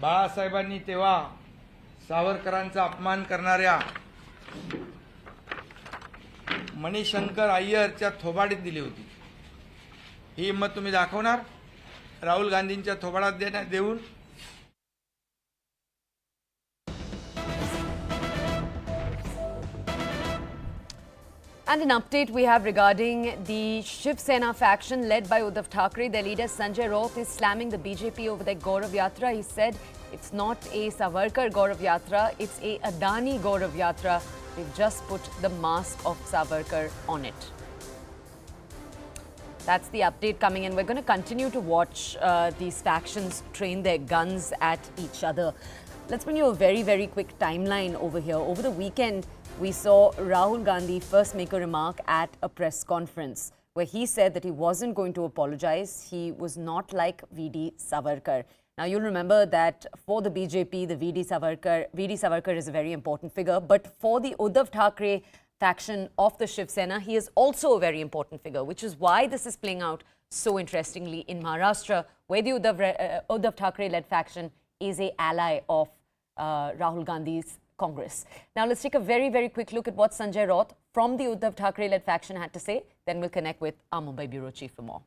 बाळासाहेबांनी तेव्हा सावरकरांचा अपमान करणाऱ्या मणिशंकर अय्यरच्या थोबाडीत दिली होती. ही हिंमत तुम्ही दाखवणार राहुल गांधींच्या थोबाडात देऊन? And an update we have regarding the Shiv Sena faction led by Uddhav Thackeray. Their leader Sanjay Raut is slamming the BJP over their Gaurav Yatra. He said it's not a Savarkar Gaurav Yatra, it's a Adani Gaurav Yatra. They've just put the mask of Savarkar on it. That's the update coming in. We're going to continue to watch these factions train their guns at each other. Let's bring you a very, very quick timeline over here. Over the weekend, we saw Rahul Gandhi first make a remark at a press conference where he said that he wasn't going to apologize. He was not like V.D. Savarkar. Now, you'll remember that for the BJP, the V.D. Savarkar is a very important figure. But for the Uddhav Thackeray faction of the Shiv Sena, he is also a very important figure, which is why this is playing out so interestingly in Maharashtra, where the Uddhav Thackeray-led faction is an ally of Rahul Gandhi's Congress. Now, let's take a very, very quick look at what Sanjay Raut from the Uddhav Thackeray-led faction had to say. Then we'll connect with our Mumbai bureau chief for more.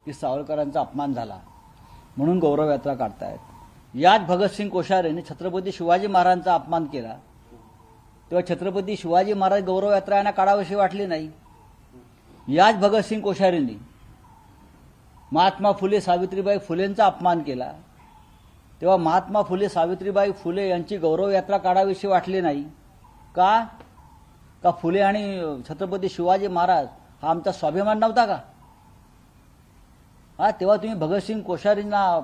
की सावरकरांचा अपमान झाला म्हणून गौरव यात्रा काढतायत. याच भगतसिंग कोश्यारीने छत्रपती शिवाजी महाराजांचा अपमान केला तेव्हा छत्रपती शिवाजी महाराज गौरव यात्रा यांना काढावीशी वाटली नाही. याच भगतसिंग कोश्यारीने महात्मा फुले सावित्रीबाई फुलेंचा अपमान केला तेव्हा महात्मा फुले सावित्रीबाई फुले यांची गौरव यात्रा काढावीशी वाटली नाही. का फुले आणि छत्रपती शिवाजी महाराज हा आमचा स्वाभिमान नव्हता का? तेव्हा तुम्ही भगतसिंग कोश्यारींना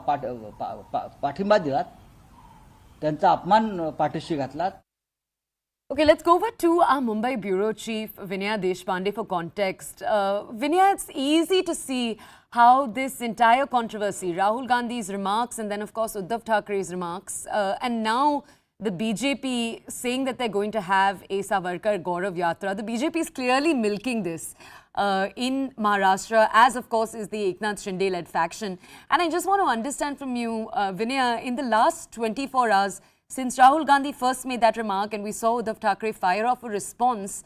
पाठिंबा दिलात, त्यांचा अपमान पाठीशी घातलात. Okay, let's go over to our Mumbai bureau chief Vinaya Deshpande for context. Vinaya, it's easy to see how this entire controversy, Rahul Gandhi's remarks and then of course Uddhav Thackeray's remarks, and now the BJP saying that they're going to have a Savarkar Gaurav Yatra. The BJP is clearly milking this in Maharashtra, as of course is the Eknath Shinde-led faction. And I just want to understand from you, Vinaya, in the last 24 hours, since Rahul Gandhi first made that remark and we saw Uddhav Thackeray fire off a response,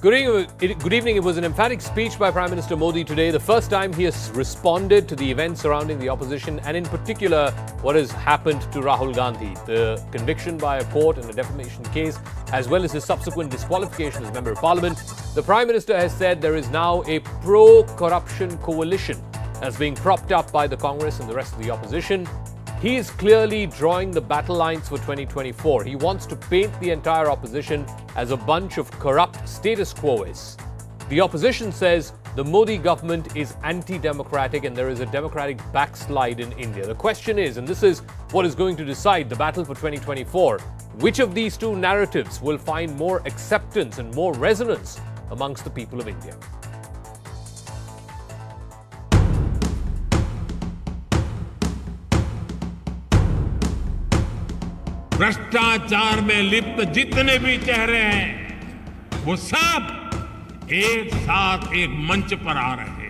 Good evening. It was an emphatic speech by Prime Minister Modi today. The first time he has responded to the events surrounding the opposition and in particular what has happened to Rahul Gandhi. The conviction by a court in a defamation case as well as his subsequent disqualification as Member of Parliament. The Prime Minister has said there is now a pro-corruption coalition that's being propped up by the Congress and the rest of the opposition. He is clearly drawing the battle lines for 2024. He wants to paint the entire opposition as a bunch of corrupt status quoists. The opposition says the Modi government is anti-democratic and there is a democratic backslide in India. The question is, and this is what is going to decide the battle for 2024, which of these two narratives will find more acceptance and more resonance amongst the people of India? भ्रष्टाचार में लिप्त जितने भी चेहरे हैं वो सब एक साथ एक मंच पर आ रहे हैं.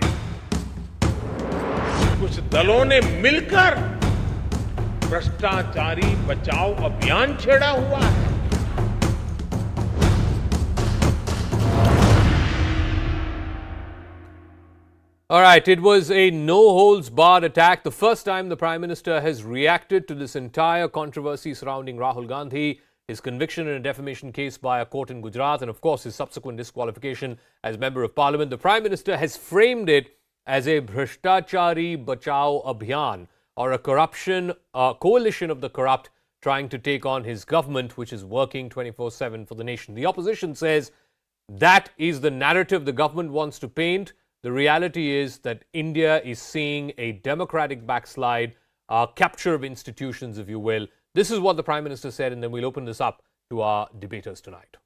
कुछ दलों ने मिलकर भ्रष्टाचारी बचाओ अभियान छेड़ा हुआ है. All right, it was a no-holds-barred attack. The first time the Prime Minister has reacted to this entire controversy surrounding Rahul Gandhi, his conviction in a defamation case by a court in Gujarat, and of course his subsequent disqualification as Member of Parliament. The Prime Minister has framed it as a Bhrishtachari Bachao Abhiyan, or a corruption coalition of the corrupt trying to take on his government, which is working 24/7 for the nation. The opposition says that is the narrative the government wants to paint. The reality is that India is seeing a democratic backslide, capture of institutions, if you will. This is what the Prime Minister said, and then we'll open this up to our debaters tonight.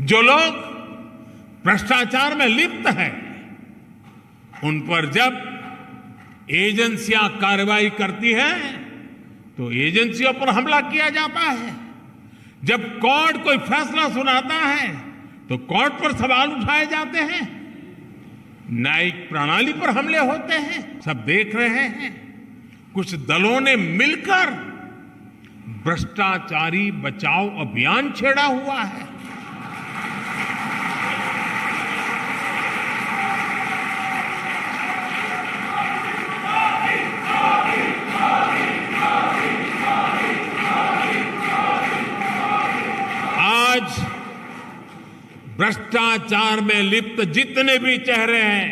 जो लोग भ्रष्टाचार में लिप्त हैं, उन पर जब एजेंसियां कार्रवाई करती हैं, तो एजेंसियों पर हमला किया जाता है. जब कोर्ट कोई फैसला सुनाता है तो कोर्ट पर सवाल उठाए जाते हैं, न्यायिक प्रणाली पर हमले होते हैं। सब देख रहे हैं, कुछ दलों ने मिलकर भ्रष्टाचारी बचाओ अभियान छेड़ा हुआ है। आज भ्रष्टाचार में लिप्त जितने भी चेहरे हैं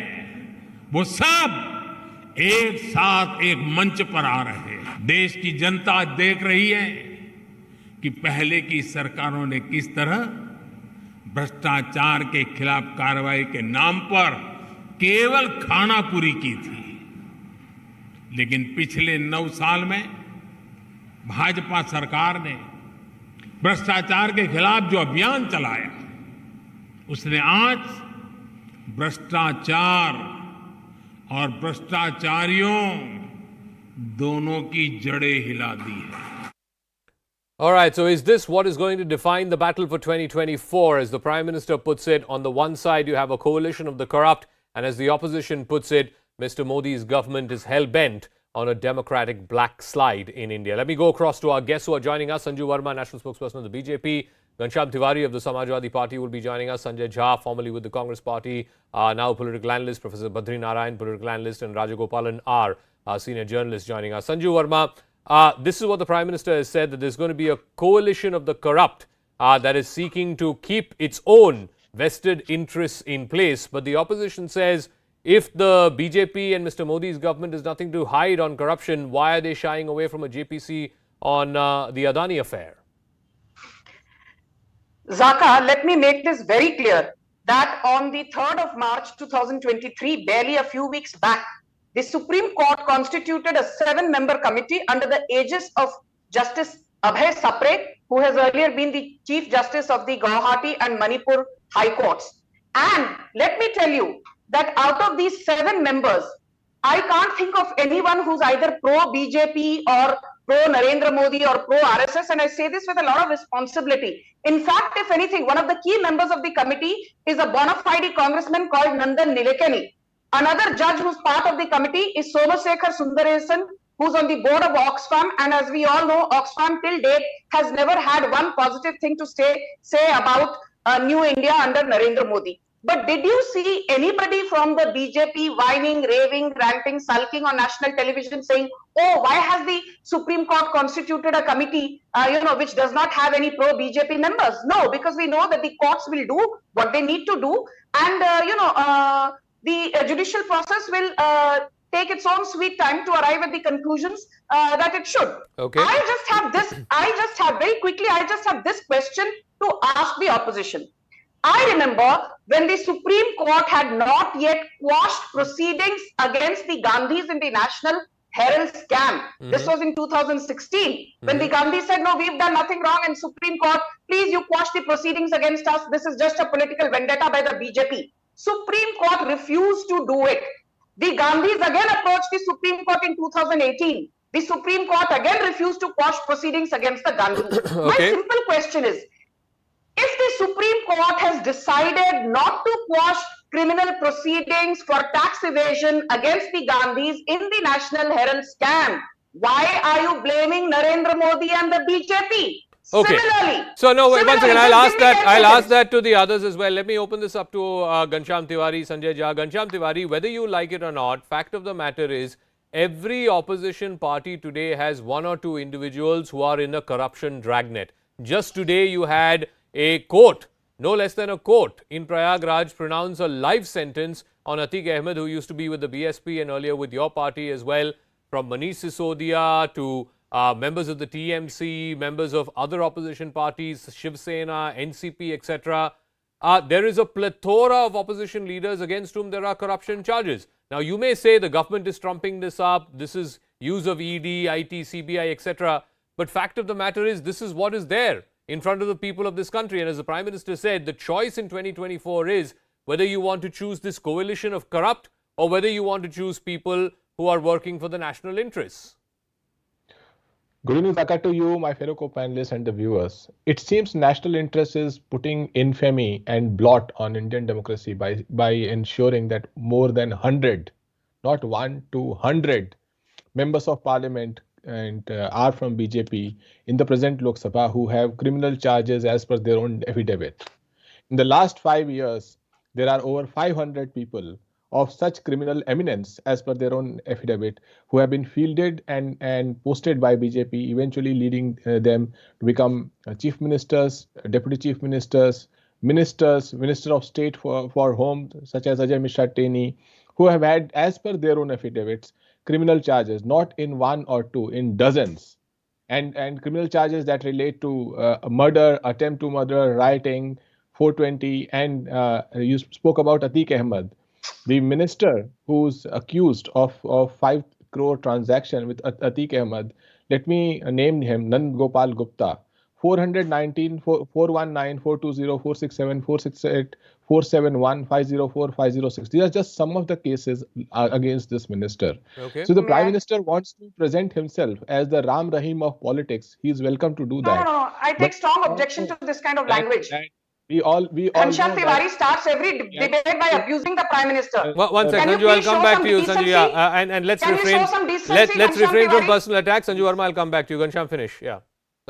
वो सब एक साथ एक मंच पर आ रहे हैं। देश की जनता देख रही है कि पहले की सरकारों ने किस तरह भ्रष्टाचार के खिलाफ कार्रवाई के नाम पर केवल खानापुरी की थी, लेकिन पिछले 9 साल में भाजपा सरकार ने भ्रष्टाचार के खिलाफ जो अभियान चलाया, उसने आज भ्रष्टाचार और भ्रष्टाचारियों दोनों की जड़ें हिला दी है। All right, so is this what is going to define the battle for 2024? As the Prime Minister puts it, on the one side you have a coalition of the corrupt, and as the opposition puts it, Mr. Modi's government is hell-bent on a democratic black slide in India. Let me go across to our guests who are joining us. Sanju Verma, National Spokesperson of the BJP. Ghanshyam Tiwari of the Samajwadi Party will be joining us. Sanjay Jha, formerly with the Congress Party, now political analyst. Professor Badri Narayan, political analyst. And Rajagopalan R, senior journalist, joining us. Sanju Verma, this is what the Prime Minister has said, that there's going to be a coalition of the corrupt that is seeking to keep its own vested interests in place. But the opposition says, if the BJP and Mr. Modi's government has nothing to hide on corruption, why are they shying away from a JPC on the Adani affair? Zaka, let me make this very clear that on the 3rd of March 2023, barely a few weeks back, the Supreme Court constituted a 7-member committee under the aegis of Justice Abhay Sapre, who has earlier been the Chief Justice of the Guwahati and Manipur High Courts. And let me tell you that out of these 7 members, I can't think of anyone who's either pro-BJP or pro-Narendra Modi or pro-RSS, and I say this with a lot of responsibility. In fact, if anything, one of the key members of the committee is a bona fide congressman called Nandan Nilekani. Another judge who's part of the committee is Somasekhar Sundaresan, who's on the board of Oxfam, and as we all know, Oxfam till date has never had one positive thing to say about New India under Narendra Modi. But did you see anybody from the BJP whining, raving, ranting, sulking on national television saying, oh, why has the Supreme Court constituted a committee, which does not have any pro-BJP members? No, because we know that the courts will do what they need to do. And, the judicial process will take its own sweet time to arrive at the conclusions that it should. Okay. I just have this question to ask the opposition. I remember when the Supreme Court had not yet quashed proceedings against the Gandhis in the National Herald scam. This was in 2016, when the Gandhis said, no, we've done nothing wrong, and Supreme Court, please, you quash the proceedings against us. This is just a political vendetta by the BJP. Supreme Court refused to do it. The Gandhis again approached the Supreme Court in 2018. The Supreme Court again refused to quash proceedings against the Gandhis. Okay. My simple question is, if the Supreme Court has decided not to quash criminal proceedings for tax evasion against the Gandhis in the National Herald scam, why are you blaming Narendra Modi and the BJP? Okay. Similarly, So no, wait, once again, I'll give me ask 10 that to the others as well. Let me open this up to Ghanshyam Tiwari, Sanjay Jha. Ghanshyam Tiwari, whether you like it or not, fact of the matter is, every opposition party today has 1 or 2 individuals who are in a corruption dragnet. Just today, you had a court, no less than a court, in Prayagraj pronounce a life sentence on Atiq Ahmed, who used to be with the BSP and earlier with your party as well, from Manish Sisodia to members of the TMC, members of other opposition parties, Shiv Sena, NCP, etc. There is a plethora of opposition leaders against whom there are corruption charges. Now, you may say the government is trumping this up, this is use of ED, IT, CBI, etc. But fact of the matter is, this is what is there in front of the people of this country. And as the Prime Minister said, the choice in 2024 is whether you want to choose this coalition of corrupt or whether you want to choose people who are working for the national interests. Good evening, Zaka, to you, my fellow co-panelists and the viewers. It seems national interest is putting infamy and blot on Indian democracy by ensuring that more than 100, not 1 to 100 members of parliament and are from BJP in the present Lok Sabha who have criminal charges as per their own affidavit. In the last 5 years, there are over 500 people of such criminal eminence as per their own affidavit who have been fielded and posted by BJP, eventually leading them to become chief ministers, deputy chief ministers, minister of state for home, such as Ajay Mishra Teni, who have had, as per their own affidavits, criminal charges, not in one or two, in dozens. And criminal charges that relate to murder, attempt to murder, rioting, 420, and you spoke about Atiq Ahmed, the minister who's accused of 5 crore transaction with Atiq Ahmed. Let me name him: Nand Gopal Gupta, 419, 419, 420, 467, 468, 471, 504, 506. These are just some of the cases against this minister. Okay. So the Prime Minister wants to present himself as the Ram Rahim of politics. He is welcome to do that. No. I take strong objection to this kind of language. We all Ghanshyam know Tiwari that, starts every debate by abusing the Prime Minister. One Can second, you Sanju, I'll please come show back some to you, Sanju. decency? Yeah, and let's Can you refrain. show some decency, Let's Ghanshyam refrain from Tiwari? personal attacks. Sanju Verma, I'll come back to you. Ghanshyam, finish. Yeah.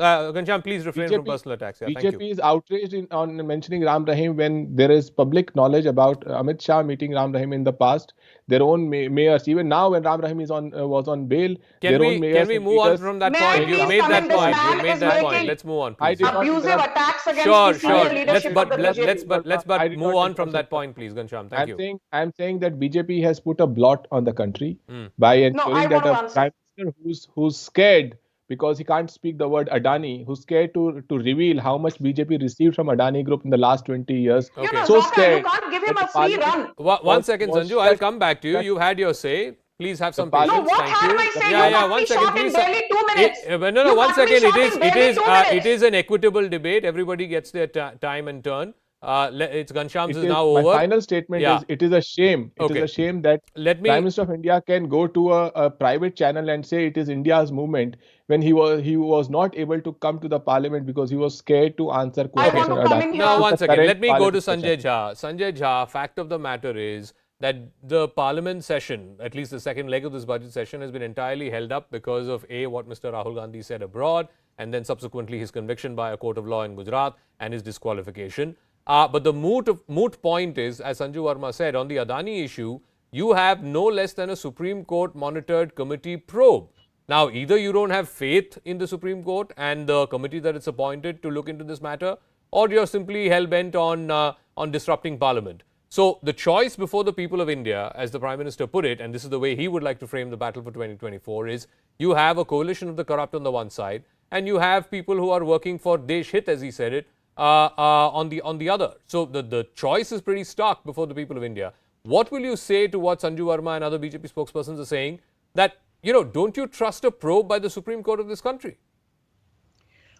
Ghanshyam, please refrain from personal attacks. Yeah, thank you. BJP is outraged on mentioning Ram Rahim when there is public knowledge about Amit Shah meeting Ram Rahim in the past. Their own mayors, even now when Ram Rahim is was on bail, their own mayors. Can we move on from that May I point? You please made come that in? This point. man You made is that point. making Let's move on, I please. did not Abusive interrupt. attacks against Sure, the senior sure. leadership of the BJP. Let's I did move not on from that interrupt. point, please, Ghanshyam. Thank you. I'm saying that BJP has put a blot on the country Hmm. by I ensuring want that to a answer. prime minister who's scared because he can't speak the word Adani, who's scared to reveal how much BJP received from Adani Group in the last 20 years. Okay. You know, So Zaka, scared you can't give him that a the free parliament- run. One second, was Sanju. I'll that- come back to you. that- You've had your say. Please have some parliament- patience. No, what Thank have you. I said? Yeah, You can't one be second, shot in please. barely 2 minutes. No, You one can't be second. shot in barely 2 minutes. It is an equitable debate. Everybody gets their time and turn. It's Ghanshyam's is now my over. final statement Yeah. is it is a shame. It Okay. is a shame that Let me- Prime Minister of India can go to a private channel and say it is India's movement when he was not able to come to the parliament because he was scared to answer questions. want to on come Adani. in here. Now, With one the second. current Let me go to parliament Sanjay session. Jha. Sanjay Jha, fact of the matter is that the parliament session, at least the second leg of this budget session, has been entirely held up because of A, what Mr. Rahul Gandhi said abroad, and then subsequently his conviction by a court of law in Gujarat and his disqualification. But the moot point is, as Sanju Verma said, on the Adani issue, you have no less than a Supreme Court monitored committee probe. Now, either you don't have faith in the Supreme Court and the committee that it's appointed to look into this matter, or you're simply hell-bent on disrupting Parliament. So, the choice before the people of India, as the Prime Minister put it, and this is the way he would like to frame the battle for 2024, is you have a coalition of the corrupt on the one side, and you have people who are working for Desh Hit, as he said it, on the other. So, the choice is pretty stark before the people of India. What will you say to what Sanju Verma and other BJP spokespersons are saying that, don't you trust a probe by the Supreme Court of this country?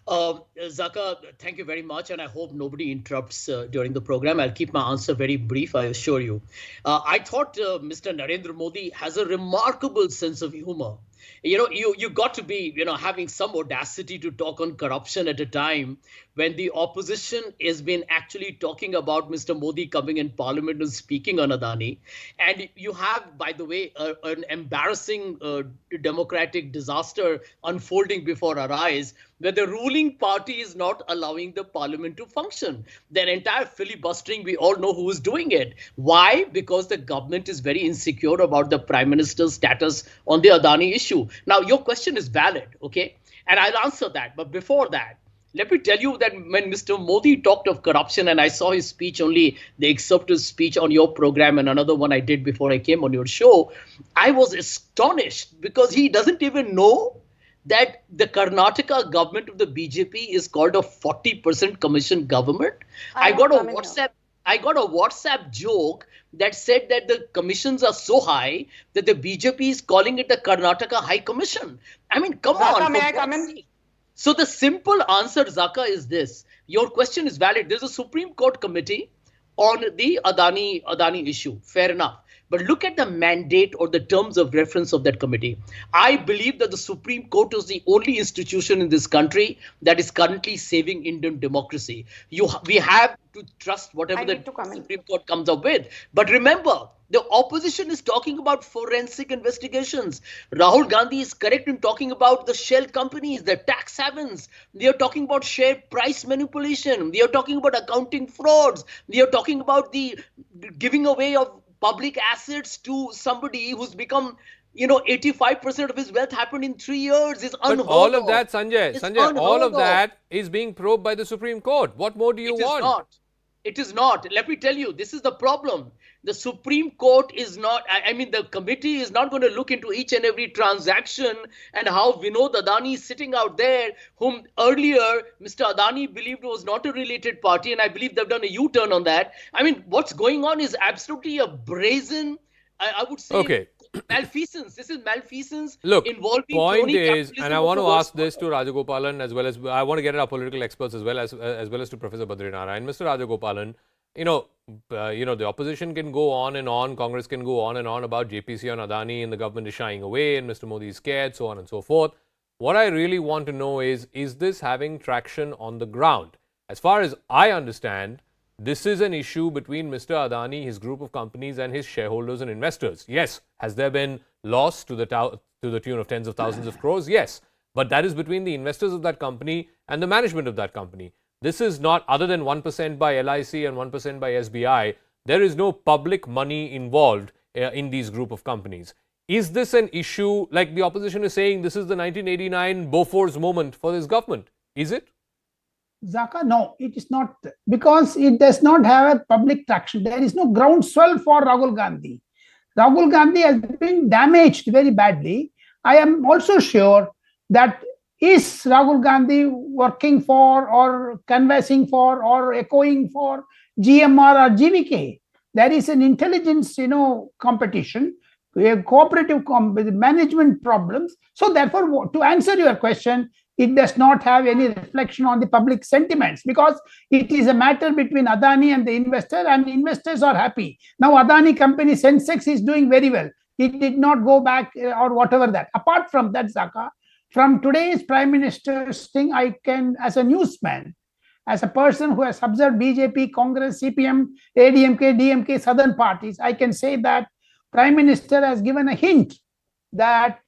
Zaka, thank you very much, and I hope nobody interrupts during the program. I'll keep my answer very brief, I assure you. I thought Mr. Narendra Modi has a remarkable sense of humor. You got to be, having some audacity to talk on corruption at a time when the opposition has been actually talking about Mr. Modi coming in parliament and speaking on Adani. And you have, by the way, an embarrassing democratic disaster unfolding before our eyes, where the ruling party is not allowing the parliament to function. Their entire filibustering, we all know who is doing it. Why? Because the government is very insecure about the prime minister's status on the Adani issue. Now, your question is valid, okay? And I'll answer that. But before that, let me tell you that when Mr. Modi talked of corruption, and I saw his speech, only the excerpt of his speech on your program and another one I did before I came on your show, I was astonished because he doesn't even know that the Karnataka government of the BJP is called a 40% commission government. I got a WhatsApp joke that said that the commissions are so high that the BJP is calling it the Karnataka High Commission. I mean, come Zaka, on. may I come in? So the simple answer, Zaka, is this. Your question is valid. There's a Supreme Court committee on the Adani issue. Fair enough. But look at the mandate or the terms of reference of that committee. I believe that the Supreme Court is the only institution in this country that is currently saving Indian democracy. We have to trust whatever the Supreme Court comes up with. But remember, the opposition is talking about forensic investigations. Rahul Gandhi is correct in talking about the shell companies, the tax havens. They are talking about share price manipulation. They are talking about accounting frauds. They are talking about the giving away of public assets to somebody who's become 85% of his wealth happened in 3 years. Is unheard of. But all of that, Sanjay, all of that is being probed by the Supreme Court. What more do you want? It is not. Let me tell you, this is the problem. The Supreme Court is not, the committee is not going to look into each and every transaction and how Vinod Adani is sitting out there, whom earlier Mr. Adani believed was not a related party, and I believe they've done a U-turn on that. What's going on is absolutely a brazen, I would say, malfeasance. This is malfeasance. Look, involving point is, capitalism and I want to ask this to Rajagopalan as well as, I want to get our political experts as well as to Professor Badrinarayan. Mr. Rajagopalan, the opposition can go on and on, Congress can go on and on about JPC on Adani and the government is shying away and Mr. Modi is scared, so on and so forth. What I really want to know is this having traction on the ground? As far as I understand, this is an issue between Mr. Adani, his group of companies and his shareholders and investors. Yes. Has there been loss to the tune of tens of thousands of crores? Yes. But that is between the investors of that company and the management of that company. This is not, other than 1% by LIC and 1% by SBI, there is no public money involved in these group of companies. Is this an issue, like the opposition is saying, this is the 1989 Bofors moment for this government? Is it? Zaka, no, it is not, because it does not have a public traction. There is no groundswell for Rahul Gandhi. Rahul Gandhi has been damaged very badly. I am also sure that is Rahul Gandhi working for or canvassing for or echoing for GMR or GVK. There is an intelligence, competition. We have cooperative management problems. So therefore, to answer your question, it does not have any reflection on the public sentiments, because it is a matter between Adani and the investor, and investors are happy. Now Adani company Sensex is doing very well. It did not go back or whatever that. Apart from that, Zaka, from today's Prime Minister's thing, I can, as a newsman, as a person who has observed BJP, Congress, CPM, ADMK, DMK, southern parties, I can say that Prime Minister has given a hint that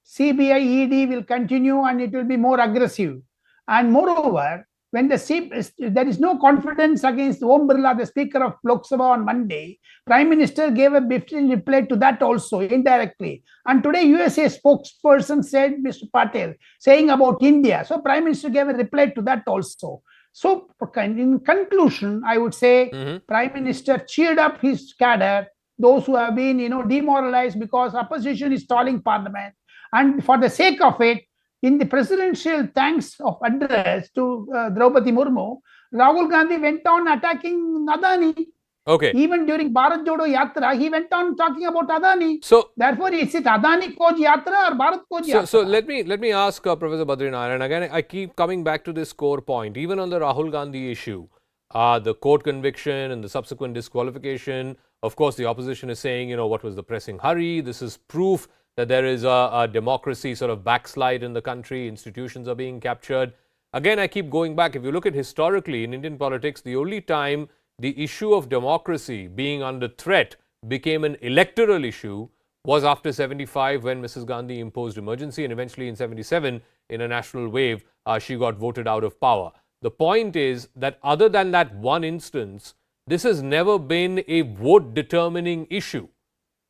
CBI, ED will continue and it will be more aggressive. And moreover, when there is no confidence against Om Birla, the Speaker of Lok Sabha, on Monday, Prime Minister gave a befitting reply to that also, indirectly. And today, USA spokesperson said, Mr. Patel, saying about India. So Prime Minister gave a reply to that also. So in conclusion, I would say Prime Minister cheered up his cadre, those who have been, demoralized because opposition is stalling parliament. And for the sake of it, in the presidential thanks of address to Draupadi Murmu, Rahul Gandhi went on attacking Adani. Okay. Even during Bharat Jodo Yatra, he went on talking about Adani. So, therefore, is it Adani Koj Yatra or Bharat Koj Yatra? So let me ask Professor Badrinarayan again. I keep coming back to this core point. Even on the Rahul Gandhi issue, the court conviction and the subsequent disqualification. Of course, the opposition is saying, what was the pressing hurry? This is proof that there is a democracy sort of backslide in the country, institutions are being captured. Again, I keep going back. If you look at historically in Indian politics, the only time the issue of democracy being under threat became an electoral issue was after 75, when Mrs. Gandhi imposed emergency, and eventually in 77, in a national wave, she got voted out of power. The point is that other than that one instance, this has never been a vote-determining issue.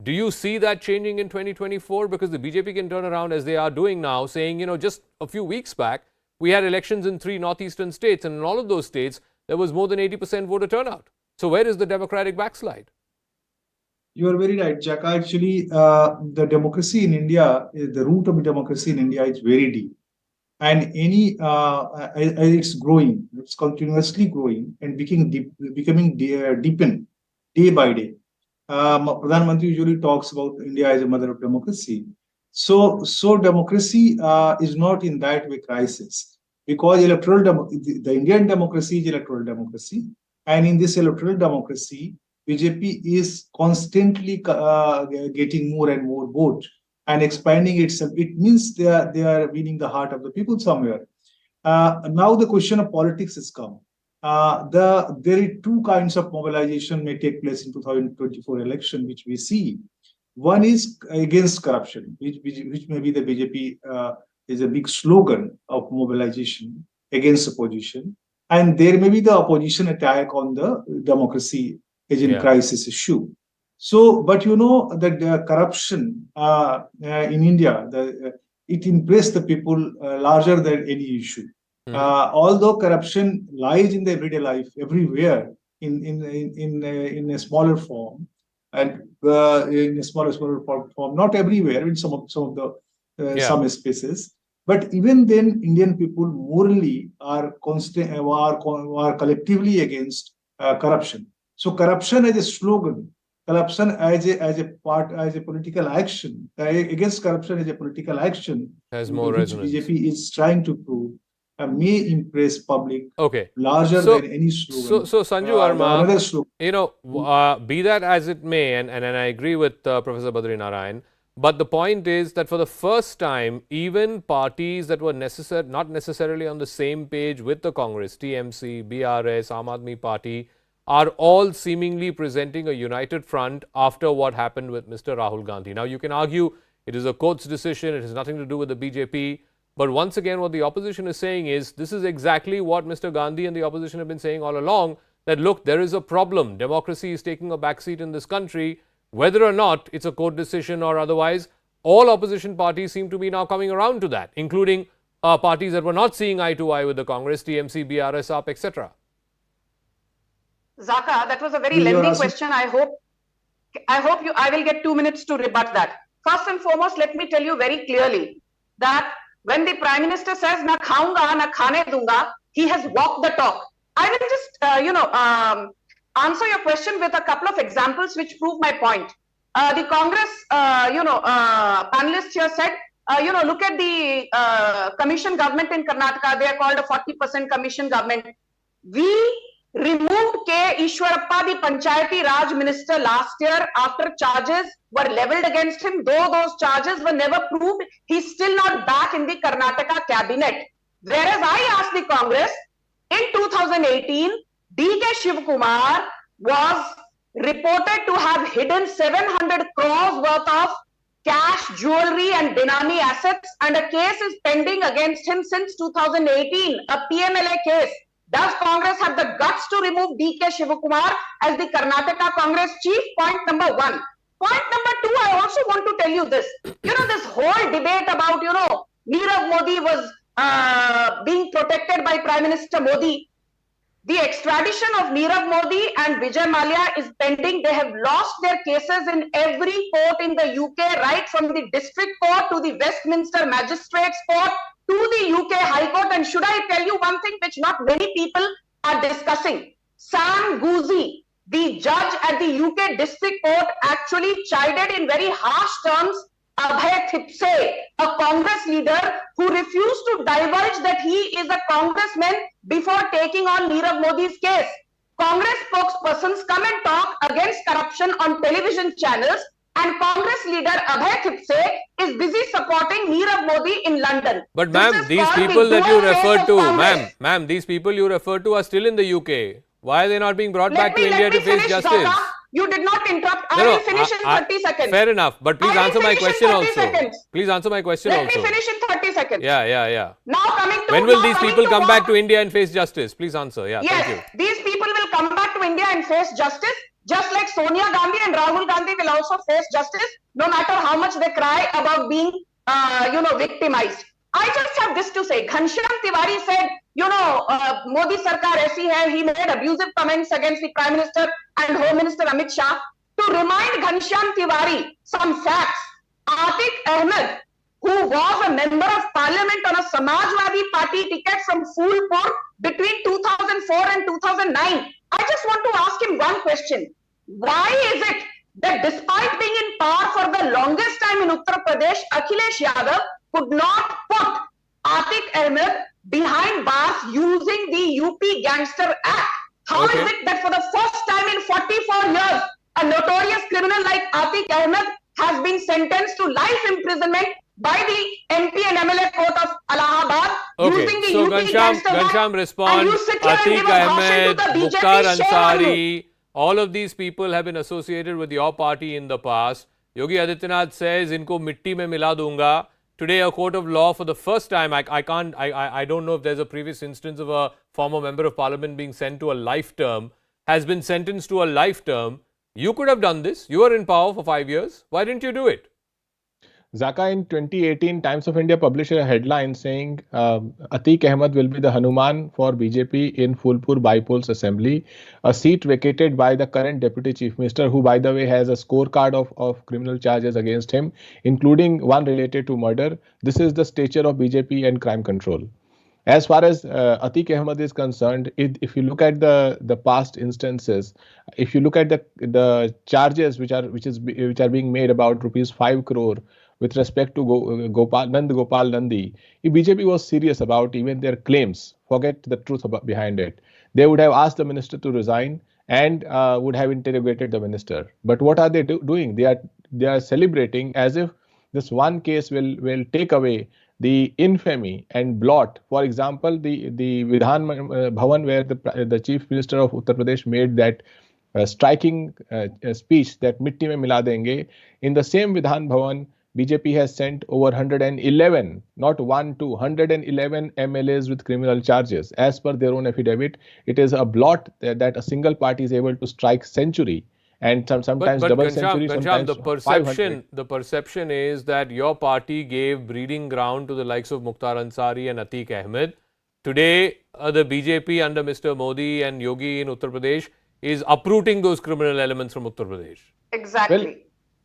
Do you see that changing in 2024? Because the BJP can turn around, as they are doing now, saying, just a few weeks back, we had elections in 3 northeastern states, and in all of those states, there was more than 80% voter turnout. So where is the democratic backslide? You are very right, Jack. Actually, the democracy in India, the root of democracy in India is very deep. And it's growing, it's continuously growing and becoming deepened day by day. Pradhan Mantri usually talks about India as a mother of democracy. So democracy is not in that way crisis, because the Indian democracy is electoral democracy, and in this electoral democracy, BJP is constantly getting more and more votes and expanding itself. It means they are winning the heart of the people somewhere. Now the question of politics has come. There are two kinds of mobilization may take place in 2024 election, which we see. One is against corruption, which maybe the BJP is a big slogan of mobilization against opposition. And there may be the opposition attack on the democracy agent crisis issue. So, but you know that the corruption in India, it impressed the people larger than any issue. Although corruption lies in the everyday life everywhere in a smaller form, and in a smaller form, not everywhere, in some of the some spaces. But even then, Indian people morally are collectively against corruption. So corruption as a slogan, corruption as a political action, against corruption as a political action, has more which resonance. BJP is trying to prove, may impress public so, larger than any slogan. So Sanju Verma, another slogan. you know, be that as it may, and I agree with Professor Badri Narayan, but the point is that for the first time, even parties that were not necessarily on the same page with the Congress, TMC, BRS, Aam Aadmi Party, are all seemingly presenting a united front after what happened with Mr. Rahul Gandhi. Now, you can argue it is a court's decision, it has nothing to do with the BJP, but once again, what the opposition is saying is, this is exactly what Mr. Gandhi and the opposition have been saying all along, that look, there is a problem. Democracy is taking a backseat in this country. Whether or not it's a court decision or otherwise, all opposition parties seem to be now coming around to that, including parties that were not seeing eye to eye with the Congress, TMC, BRS, UP, etc. Zaka, that was a very lengthy question. I hope I will get 2 minutes to rebut that. First and foremost, let me tell you very clearly that when the Prime Minister says, na khaunga, na khane dunga, he has walked the talk. I will just, answer your question with a couple of examples which prove my point. The Congress, panelist here said, look at the commission government in Karnataka. They are called a 40% commission government. We removed K. Ishwarappa, the Panchayati Raj minister, last year after charges were leveled against him. Though those charges were never proved, he's still not back in the Karnataka cabinet. Whereas I asked the Congress, in 2018, D.K. Shivkumar was reported to have hidden 700 crores worth of cash, jewelry and Benami assets, and a case is pending against him since 2018, a PMLA case. Does Congress have the guts to remove D.K. Shivkumar as the Karnataka Congress chief? Point number one. Point number two, I also want to tell you this. This whole debate about, Nirav Modi was being protected by Prime Minister Modi. The extradition of Nirav Modi and Vijay Mallya is pending. They have lost their cases in every court in the UK, right from the district court to the Westminster Magistrates Court to the UK High Court. And should I tell you one thing which not many people are discussing? Sam Guzzi, the judge at the UK District Court, actually chided in very harsh terms Abhay Thipse, a Congress leader who refused to divulge that he is a congressman before taking on Nirav Modi's case. Congress spokespersons come and talk against corruption on television channels, and Congress leader Abhay Thipse is busy supporting Nirav Modi in London. But ma'am, these people that you referred to, ma'am, these people you referred to are still in the UK. Why are they not being brought back to India to face justice? Zaka. You did not interrupt. I will finish in 30 seconds. Fair enough. But please answer my question also. Please answer my question also. Let me finish in 30 seconds. Yeah. Now coming to... When will these people come back to India and face justice? Please answer. Yeah, yes, thank you. These people will come back to India and face justice, just like Sonia Gandhi and Rahul Gandhi will also face justice, no matter how much they cry about being, victimized. I just have this to say. Ghanshyam Tiwari said, Modi Sarkar aisi hai. He made abusive comments against the Prime Minister and Home Minister Amit Shah. To remind Ghanshyam Tiwari some facts, Atiq Ahmed, who was a member of parliament on a Samajwadi Party ticket from Phulpur between 2004 and 2009. I just want to ask him one question. Why is it that despite being in power for the longest time in Uttar Pradesh, Akhilesh Yadav could not put Atiq Ahmed behind bars using the UP Gangster Act? How is it that for the first time in 40 24 years, a notorious criminal like Atiq Ahmed has been sentenced to life imprisonment by the MP and MLA court of Allahabad using the so UP Gangster Act. Gansham And responds, you sit here and Atiq give a bhashan Ahmed, to the BJP, Mukhtar shame on you. Ansari, all of these people have been associated with your party in the past. Yogi Adityanath says, inko mitti mein mila dunga. Today, a court of law for the first time, I don't know if there's a previous instance of a former member of parliament being sent to a life term, has been sentenced to a life term. You could have done this. You were in power for 5 years. Why didn't you do it? Zaka, in 2018, Times of India published a headline saying Atiq Ahmed will be the Hanuman for BJP in Phulpur Bypols Assembly, a seat vacated by the current Deputy Chief Minister, who, by the way, has a scorecard of criminal charges against him, including one related to murder. This is the stature of BJP and crime control. As far as Atiq Ahmed is concerned, if you look at the past instances, if you look at the charges which are being made about ₹5 crore with respect to Gopal Nandi, if BJP was serious about even their claims, forget the truth behind it, they would have asked the minister to resign and would have interrogated the minister. But what are they doing? They are celebrating as if this one case will take away the infamy and blot. For example, the Vidhan Bhavan, where the Chief Minister of Uttar Pradesh made that striking speech that mitti mein mila denge. In the same Vidhan Bhavan, BJP has sent over 111, not 1, 2, 111 MLAs with criminal charges. As per their own affidavit, it is a blot that a single party is able to strike century. And sometimes but double Gansham, century, sometimes the perception is that your party gave breeding ground to the likes of Mukhtar Ansari and Atiq Ahmed. Today, the BJP under Mr. Modi and Yogi in Uttar Pradesh is uprooting those criminal elements from Uttar Pradesh. Exactly. Well,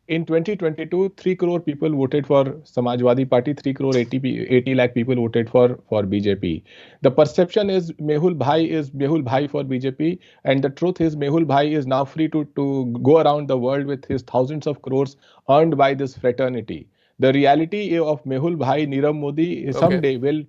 in 2022, 3 crore people voted for Samajwadi Party, 3 crore 80 lakh people voted for BJP. The perception is Mehul Bhai for BJP, and the truth is Mehul Bhai is now free to go around the world with his thousands of crores earned by this fraternity. The reality of Mehul Bhai, Nirav Modi, someday will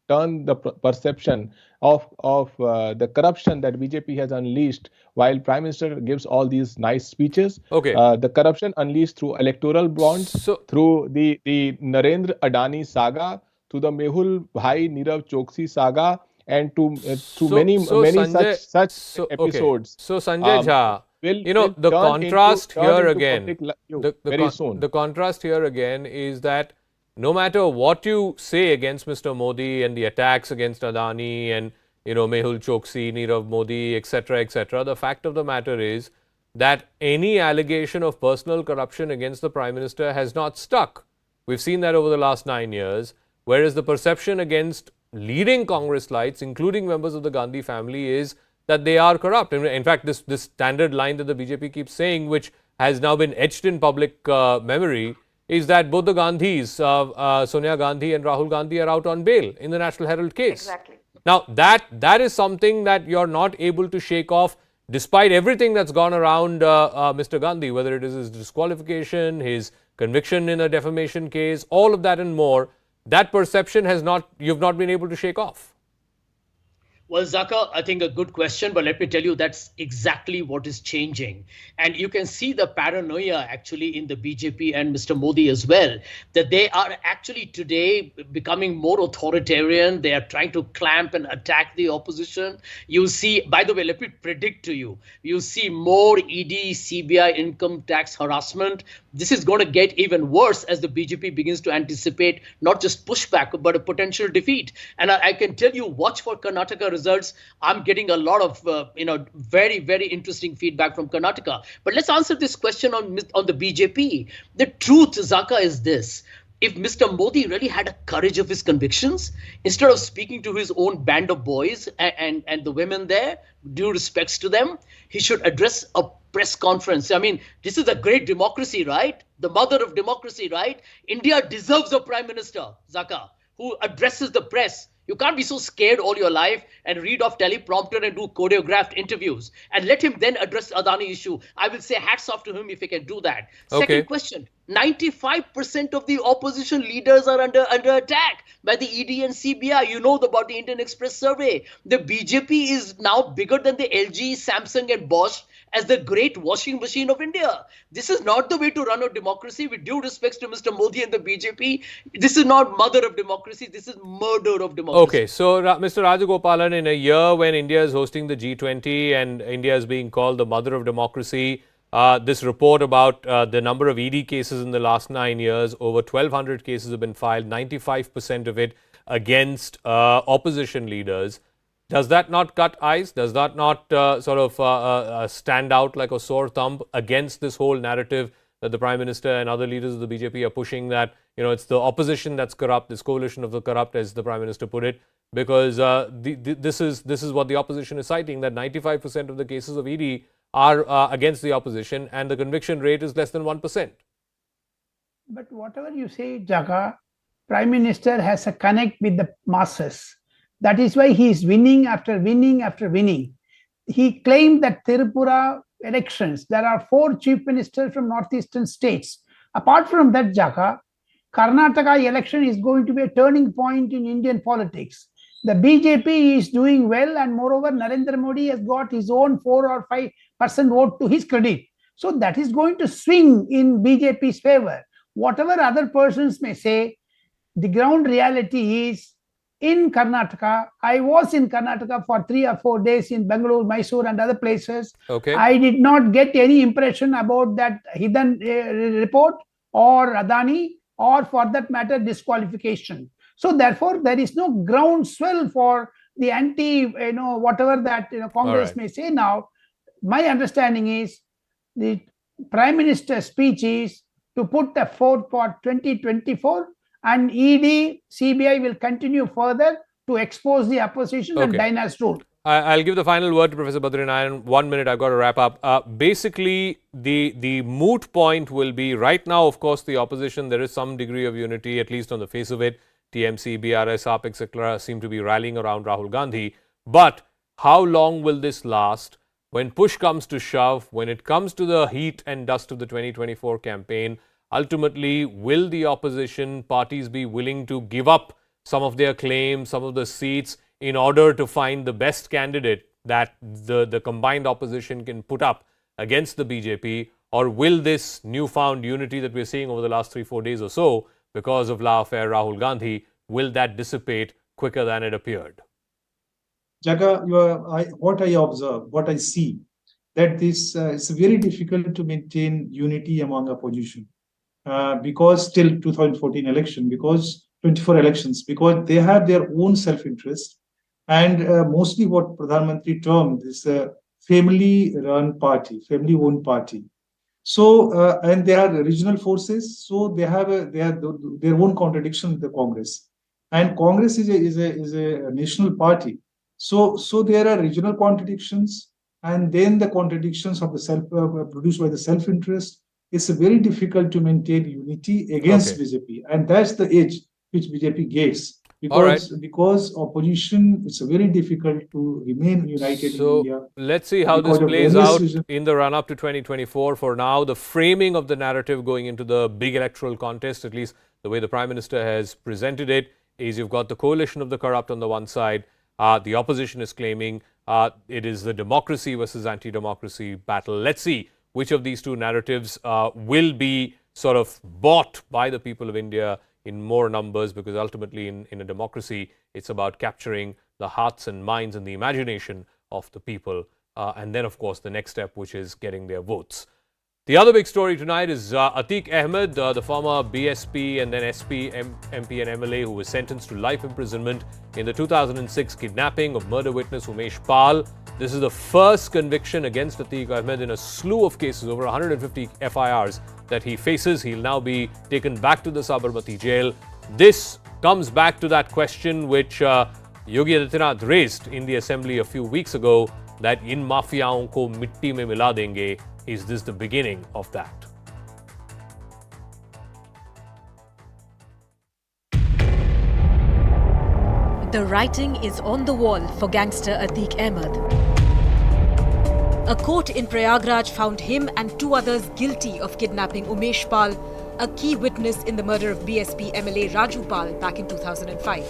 turn the perception of the corruption that BJP has unleashed while Prime Minister gives all these nice speeches. The corruption unleashed through electoral bonds, through the Narendra Adani saga, to the Mehul Bhai Nirav Choksi saga, and to many such episodes. So Sanjay Jha, the contrast here again, the contrast here again is that no matter what you say against Mr. Modi and the attacks against Adani and Mehul Choksi, Nirav Modi, etc., the fact of the matter is that any allegation of personal corruption against the Prime Minister has not stuck. We've seen that over the last 9 years, whereas the perception against leading Congress lights, including members of the Gandhi family, is that they are corrupt. In fact, this standard line that the BJP keeps saying, which has now been etched in public memory, is that both the Gandhis, Sonia Gandhi and Rahul Gandhi, are out on bail in the National Herald case. Exactly. Now, that is something that you're not able to shake off, despite everything that's gone around Mr. Gandhi, whether it is his disqualification, his conviction in a defamation case, all of that and more. That perception you've not been able to shake off. Well, Zaka, I think a good question, but let me tell you that's exactly what is changing. And you can see the paranoia actually in the BJP and Mr. Modi as well, that they are actually today becoming more authoritarian. They are trying to clamp and attack the opposition. You see, by the way, let me predict to you, you see more ED, CBI income tax harassment. This is going to get even worse as the BJP begins to anticipate not just pushback, but a potential defeat. And I can tell you, watch for Karnataka results. I'm getting a lot of, very, very interesting feedback from Karnataka. But let's answer this question on the BJP. The truth, Zaka, is this. If Mr. Modi really had a courage of his convictions, instead of speaking to his own band of boys and the women there, due respects to them, he should address a press conference. I mean, this is a great democracy, right? The mother of democracy, right? India deserves a prime minister, Zaka, who addresses the press. You can't be so scared all your life and read off teleprompter and do choreographed interviews and let him then address the Adani issue. I will say hats off to him if he can do that. Second question, 95% of the opposition leaders are under attack by the ED and CBI. You know about the Indian Express survey. The BJP is now bigger than the LG, Samsung and Bosch as the great washing machine of India. This is not the way to run a democracy. With due respects to Mr. Modi and the BJP, this is not mother of democracy. This is murder of democracy. Okay, so Mr. Rajagopalan, in a year when India is hosting the G20 and India is being called the mother of democracy, this report about the number of ED cases in the last 9 years, over 1,200 cases have been filed, 95% of it against opposition leaders. Does that not cut eyes? Does that not stand out like a sore thumb against this whole narrative that the Prime Minister and other leaders of the BJP are pushing, that, you know, it's the opposition that's corrupt, this coalition of the corrupt, as the Prime Minister put it? Because this is what the opposition is citing, that 95% of the cases of ED are against the opposition and the conviction rate is less than 1%. But whatever you say, Jaka, Prime Minister has a connect with the masses. That is why he is winning after winning after winning. He claimed that Tripura elections, there are 4 chief ministers from northeastern states. Apart from that, Jaka, Karnataka election is going to be a turning point in Indian politics. The BJP is doing well, and moreover, Narendra Modi has got his own 4 or 5% vote to his credit. So that is going to swing in BJP's favor. Whatever other persons may say, the ground reality is in Karnataka. I was in Karnataka for 3 or 4 days in Bangalore, Mysore and other places. Okay. I did not get any impression about that hidden report or Adani, or for that matter, disqualification. So therefore, there is no groundswell for the anti, whatever that Congress may say now. My understanding is the Prime Minister's speech is to put the forth for 2024, and ED, CBI will continue further to expose the opposition and dynasty rule. I'll give the final word to Professor Badrinayan. 1 minute, I've got to wrap up. Basically, the moot point will be, right now, of course, the opposition, there is some degree of unity, at least on the face of it. TMC, BRS, AAP, etc. seem to be rallying around Rahul Gandhi. But how long will this last? When push comes to shove, when it comes to the heat and dust of the 2024 campaign, ultimately, will the opposition parties be willing to give up some of their claims, some of the seats, in order to find the best candidate that the combined opposition can put up against the BJP? Or will this newfound unity that we're seeing over the last 3-4 days or so, because of La Affair Rahul Gandhi, will that dissipate quicker than it appeared? Jaka, what I observe, what I see, that this is very difficult to maintain unity among opposition. Because till 2014 election, because 24 elections, because they have their own self-interest, and mostly what Pradhan Mantri termed is a family-run party, family-owned party. So, and they are regional forces, so they have their own contradiction with the Congress. And Congress is a national party. So there are regional contradictions, and then the contradictions of the produced by the self-interest. It's very difficult to maintain unity against BJP, and that's the edge which BJP gets. Because opposition, it's very difficult to remain united in India. Let's see how this plays out in the run-up to 2024. For now, the framing of the narrative going into the big electoral contest, at least the way the Prime Minister has presented it, is you've got the coalition of the corrupt on the one side. The opposition is claiming it is the democracy versus anti-democracy battle. Let's see which of these two narratives will be sort of bought by the people of India in more numbers, because ultimately in a democracy, it's about capturing the hearts and minds and the imagination of the people. And then, of course, the next step, which is getting their votes. The other big story tonight is Atiq Ahmed, the former BSP and then SP, MP and MLA who was sentenced to life imprisonment in the 2006 kidnapping of murder witness Umesh Pal. This is the first conviction against Atiq Ahmed in a slew of cases, over 150 FIRs that he faces. He'll now be taken back to the Sabarmati jail. This comes back to that question which Yogi Adityanath raised in the assembly a few weeks ago, that in mafiaon ko mitti mein mila denge. Is this the beginning of that? The writing is on the wall for gangster Atiq Ahmed. A court in Prayagraj found him and 2 others guilty of kidnapping Umesh Pal, a key witness in the murder of BSP MLA Raju Pal back in 2005.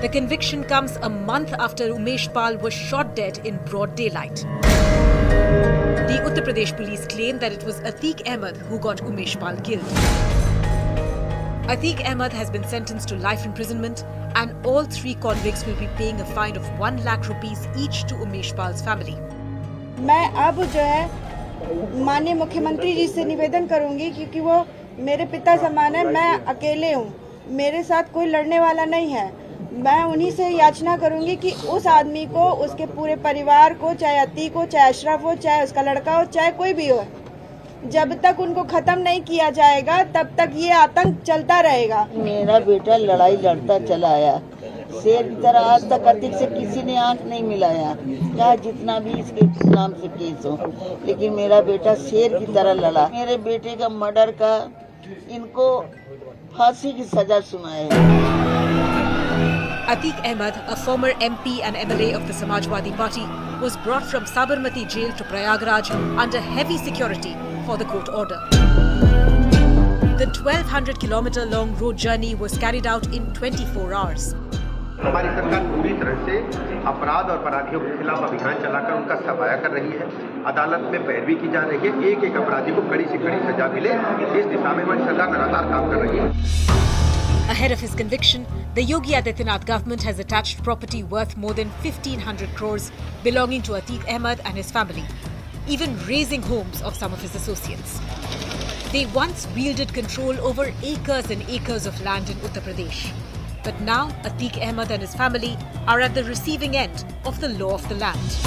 The conviction comes a month after Umesh Pal was shot dead in broad daylight. The Uttar Pradesh police claim that it was Atiq Ahmed who got Umesh Pal killed. Atiq Ahmed has been sentenced to life imprisonment, and all three convicts will be paying a fine of 1 lakh rupees each to Umesh Pal's family. मैं अब जो है माननीय मुख्यमंत्री जी से निवेदन करूंगी, क्योंकि वो मेरे पिता समान है, मैं अकेले हूँ, मेरे साथ कोई लड़ने वाला नहीं है। मैं उन्हीं से याचना करूंगी कि उस आदमी को, उसके पूरे परिवार को, चाहे अतीक हो, चाहे अशरफ हो, चाहे उसका लड़का हो, चाहे कोई भी हो, जब तक उनको खत्म नहीं किया जाएगा तब तक ये आतंक चलता रहेगा। मेरा बेटा लड़ाई लड़ता चला आया, शेर की तरह, आज तक अतीक से किसी ने आंख नहीं मिलाया, चाहे जितना भी इसके नाम से केस हो, लेकिन मेरा बेटा शेर की तरह लड़ा। मेरे बेटे का मर्डर का इनको फांसी की सजा सुनाए। Atiq Ahmed, a former MP and MLA of the Samajwadi Party, was brought from Sabarmati jail to Prayagraj under heavy security for the court order. The 1200-kilometer long road journey was carried out in 24 hours. हमारी सरकार पूरी तरह से अपराध और अपराधियों के खिलाफ अभियान चलाकर उनका सफाया कर रही है। अदालत में पैरवी की जा रही है, एक एक अपराधी को कड़ी से कड़ी सजा मिले, इस दिशा में हमारी सरकार लगातार काम कर रही है। Ahead of his conviction, the Yogi Adityanath government has attached property worth more than 1,500 crores belonging to Atiq Ahmed and his family, even razing homes of some of his associates. They once wielded control over acres and acres of land in Uttar Pradesh. But now, Atiq Ahmed and his family are at the receiving end of the law of the land.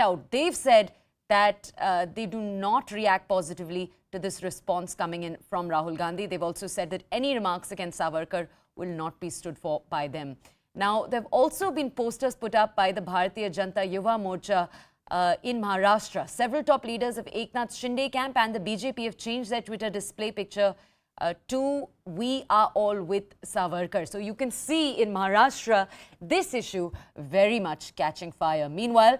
Out. They've said that they do not react positively to this response coming in from Rahul Gandhi. They've also said that any remarks against Savarkar will not be stood for by them. Now, there have also been posters put up by the Bharatiya Janata Yuva Morcha in Maharashtra. Several top leaders of Eknath Shinde camp and the BJP have changed their Twitter display picture to "We are all with Savarkar." So you can see in Maharashtra this issue very much catching fire. Meanwhile,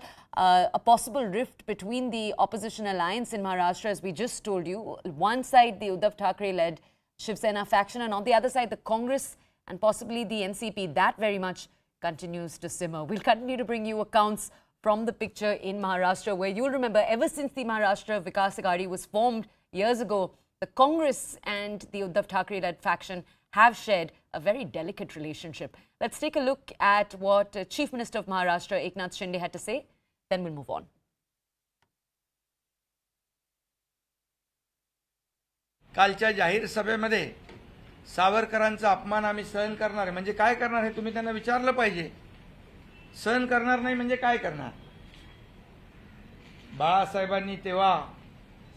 a possible rift between the opposition alliance in Maharashtra, as we just told you. One side, the Uddhav Thackeray-led Shiv Sena faction, and on the other side, the Congress and possibly the NCP. That very much continues to simmer. We'll continue to bring you accounts from the picture in Maharashtra, where you'll remember ever since the Maharashtra Vikas Aghadi was formed years ago, the Congress and the Uddhav Thackeray-led faction have shared a very delicate relationship. Let's take a look at what Chief Minister of Maharashtra, Eknath Shinde, had to say. Then we'll move on. कालच्या जाहीर सभेमध्ये सावरकरांचा अपमान आम्ही सहन करणार आहे म्हणजे काय करणार हे तुम्ही त्यांना विचारलं पाहिजे. सहन करणार नाही म्हणजे काय करणार. बाळासाहेबांनी तेव्हा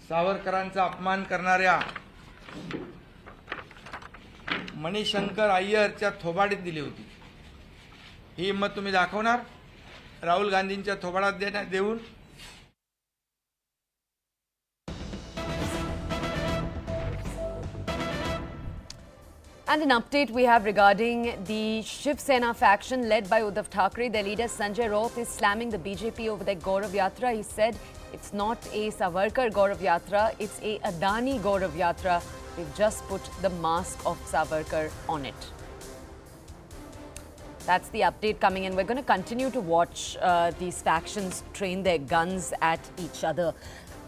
सावरकरांचा अपमान करणाऱ्या मणिशंकर अय्यरच्या थोबाडीत दिली होती. ही हिंमत तुम्ही दाखवणार राहुल गांधींच्या थोबाडात देऊन. And an update we have regarding the Shiv Sena faction led by Uddhav Thackeray. Their leader Sanjay Raut is slamming the BJP over their Gaurav Yatra. He said it's not a Savarkar Gaurav Yatra, it's a Adani Gaurav Yatra. They've just put the mask of Savarkar on it. That's the update coming in. We're going to continue to watch these factions train their guns at each other.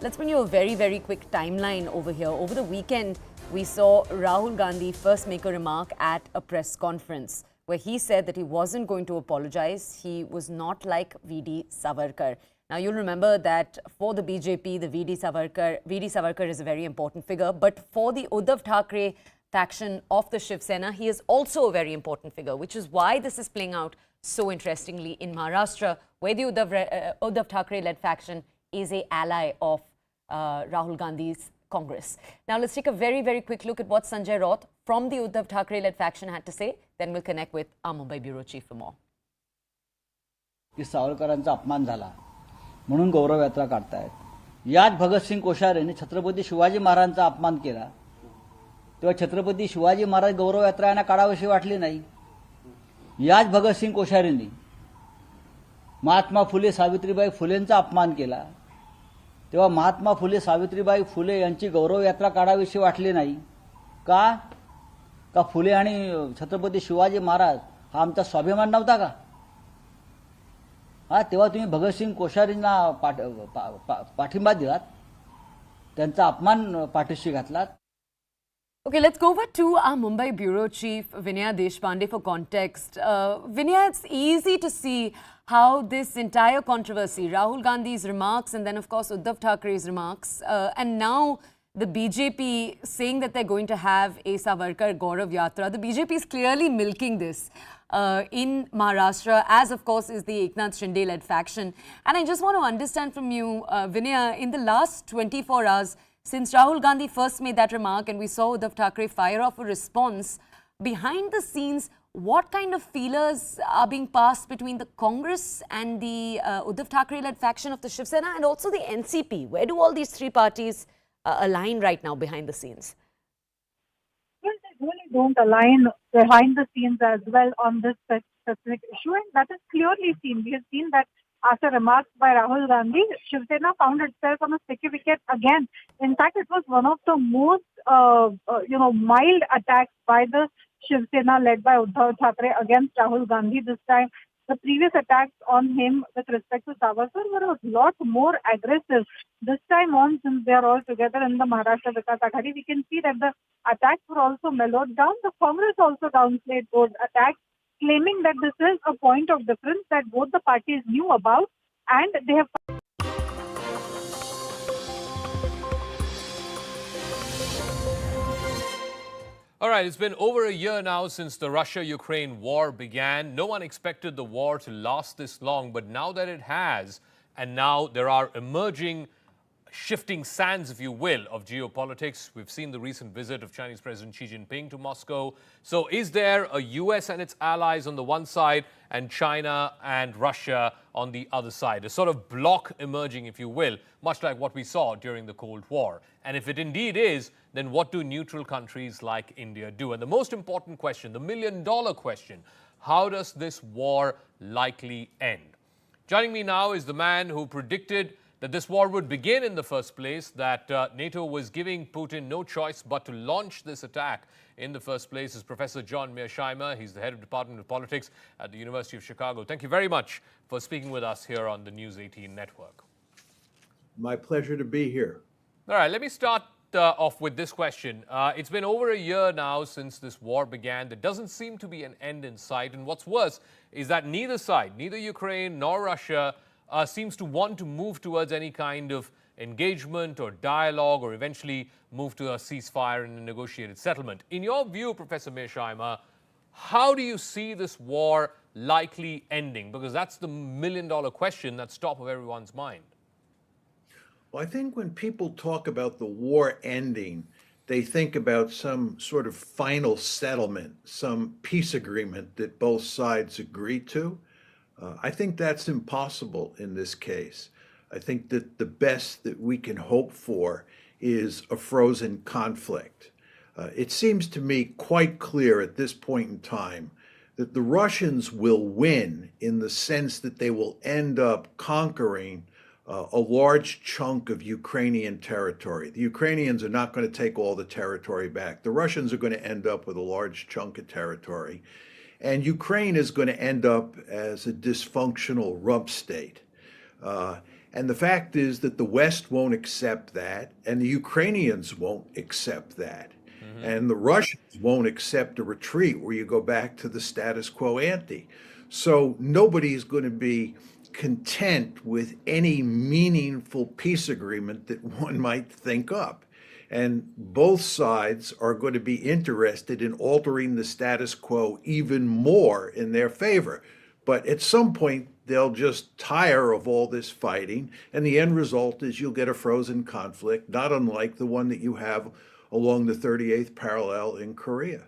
Let's bring you a very, very quick timeline over here. Over the weekend, we saw Rahul Gandhi first make a remark at a press conference where he said that he wasn't going to apologize. He was not like V.D. Savarkar. Now, you'll remember that for the BJP, the V.D. Savarkar is a very important figure. But for the Uddhav Thackeray faction of the Shiv Sena, he is also a very important figure, which is why this is playing out so interestingly in Maharashtra, where the Uddhav Thackeray-led faction is an ally of Rahul Gandhi's Congress. Now, let's take a very, very quick look at what Sanjay Raut from the Uddhav Thackeray-led faction had to say. Then we'll connect with our Mumbai Bureau Chief for more. की सावरकरांचा अपमान झाला म्हणून गौरव यात्रा काढतायत. याच भगतसिंग कोश्यारीने छत्रपती शिवाजी महाराजांचा अपमान केला तेव्हा छत्रपती शिवाजी महाराज गौरव यात्रा यांना काढावीशी वाटली नाही. याच भगतसिंग कोश्यारींनी महात्मा फुले सावित्रीबाई फुलेंचा अपमान केला तेव्हा महात्मा फुले सावित्रीबाई फुले यांची गौरव यात्रा काढावीशी वाटली नाही. का फुले आणि छत्रपती शिवाजी महाराज हा आमचा स्वाभिमान नव्हता का? तेव्हा तुम्ही भगतसिंग कोश्यारींना पाठिंबा दिलात, त्यांचा अपमान पाठीशी घातलात. Okay, let's go over to our Mumbai bureau chief Vinaya Deshpande for context. Vinaya, it's easy to see how this entire controversy, Rahul Gandhi's remarks and then of course Uddhav Thackeray's remarks, and now the BJP saying that they're going to have a Savarkar Gaurav Yatra. The BJP is clearly milking this in Maharashtra, as of course is the Eknath Shinde-led faction. And I just want to understand from you, Vinaya, in the last 24 hours, since Rahul Gandhi first made that remark and we saw Uddhav Thackeray fire off a response, behind the scenes, what kind of feelers are being passed between the Congress and the Uddhav Thackeray-led faction of the Shiv Sena and also the NCP? Where do all these three parties align right now behind the scenes? Well, they really don't align behind the scenes as well on this specific issue, and that is clearly seen. We have seen that after remarks by Rahul Gandhi, Shiv Sena found itself on a sticky wicket again. In fact, it was one of the most, mild attacks by the Shiv Sena led by Uddhav Thackeray against Rahul Gandhi this time. The previous attacks on him with respect to Savarkar were a lot more aggressive. This time on, since they are all together in the Maharashtra Vikas Aghadi, we can see that the attacks were also mellowed down. The Congress also downplayed those attacks, claiming that this is a point of difference that both the parties knew about, and they have... All right, it's been over a year now since the Russia-Ukraine war began. No one expected the war to last this long, but now that it has, and now there are emerging shifting sands, if you will, of geopolitics. We've seen the recent visit of Chinese President Xi Jinping to Moscow. So is there a US and its allies on the one side and China and Russia on the other side? A sort of bloc emerging, if you will, much like what we saw during the Cold War. And if it indeed is, then what do neutral countries like India do? And the most important question, the million-dollar question, how does this war likely end? Joining me now is the man who predicted that this war would begin in the first place, that NATO was giving Putin no choice but to launch this attack in the first place, is Professor John Mearsheimer. He's the head of Department of Politics at the University of Chicago. Thank you very much for speaking with us here on the News 18 network. My pleasure to be here. All right, let me start off with this question. It's been over a year now since this war began. There doesn't seem to be an end in sight. And what's worse is that neither side, neither Ukraine nor Russia, seems to want to move towards any kind of engagement or dialogue or eventually move to a ceasefire and a negotiated settlement. In your view, Professor Mearsheimer, how do you see this war likely ending? Because that's the million-dollar question that's top of everyone's mind. Well, I think when people talk about the war ending, they think about some sort of final settlement, some peace agreement that both sides agree to. I think that's impossible in this case. I think that the best that we can hope for is a frozen conflict. It seems to me quite clear at this point in time that the Russians will win in the sense that they will end up conquering a large chunk of Ukrainian territory. The Ukrainians are not going to take all the territory back. The Russians are going to end up with a large chunk of territory. And Ukraine is going to end up as a dysfunctional rump state. And the fact is that the West won't accept that, and the Ukrainians won't accept that. And the Russians won't accept a retreat where you go back to the status quo ante. So nobody's going to be content with any meaningful peace agreement that one might think up. And both sides are going to be interested in altering the status quo even more in their favor. But at some point, they'll just tire of all this fighting, and the end result is you'll get a frozen conflict, not unlike the one that you have along the 38th parallel in Korea.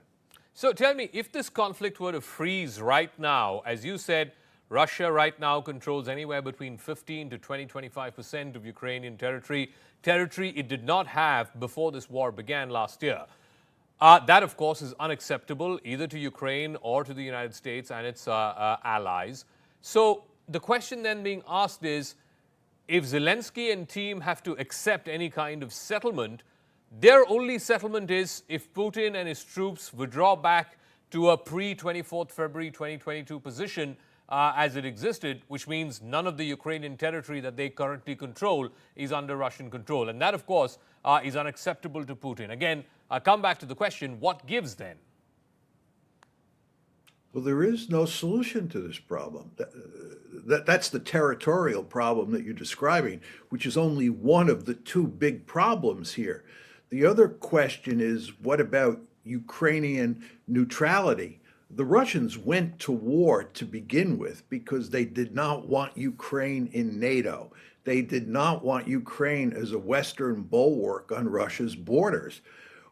So tell me, if this conflict were to freeze right now, as you said, Russia right now controls anywhere between 15 to 25% of Ukrainian territory it did not have before this war began last year. That, of course, is unacceptable either to Ukraine or to the United States and its allies. So the question then being asked is, if Zelensky and team have to accept any kind of settlement, their only settlement is if Putin and his troops withdraw back to a pre-24th February 2022 position as it existed, which means none of the Ukrainian territory that they currently control is under Russian control. And that, of course, is unacceptable to Putin. Again, I come back to the question, what gives then? Well, there is no solution to this problem. That's the territorial problem that you're describing, which is only one of the two big problems here. The other question is, what about Ukrainian neutrality? The Russians went to war to begin with because they did not want Ukraine in NATO. They did not want Ukraine as a Western bulwark on Russia's borders.